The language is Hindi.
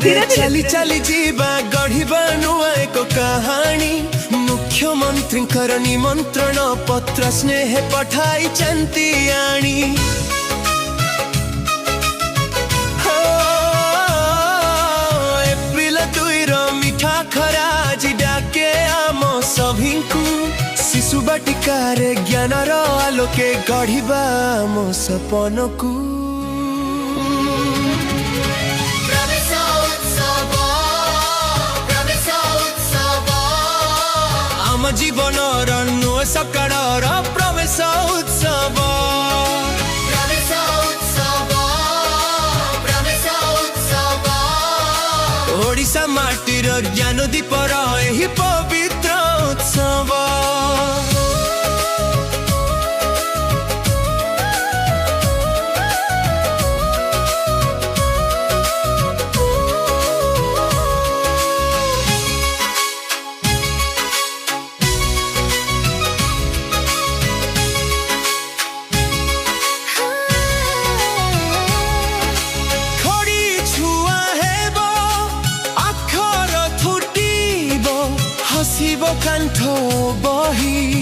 धीरे धीरे चली चली जीवा गढ़िबा नुआ एक कहानी मुख्यमंत्री निमंत्रण पत्र स्नेह पठाई चंती आनी एप्रिल 2 मिठा खरा आज डाके आम सभी शिशु बाटिकार ज्ञानर आलोके गढ़िबा आम सपन को जीवनर नुआ सकाळर प्रवेश उत्सव ओडिशा माटीर ज्ञान दीपर एही पवित्र उत्सव हसीब कांथ बही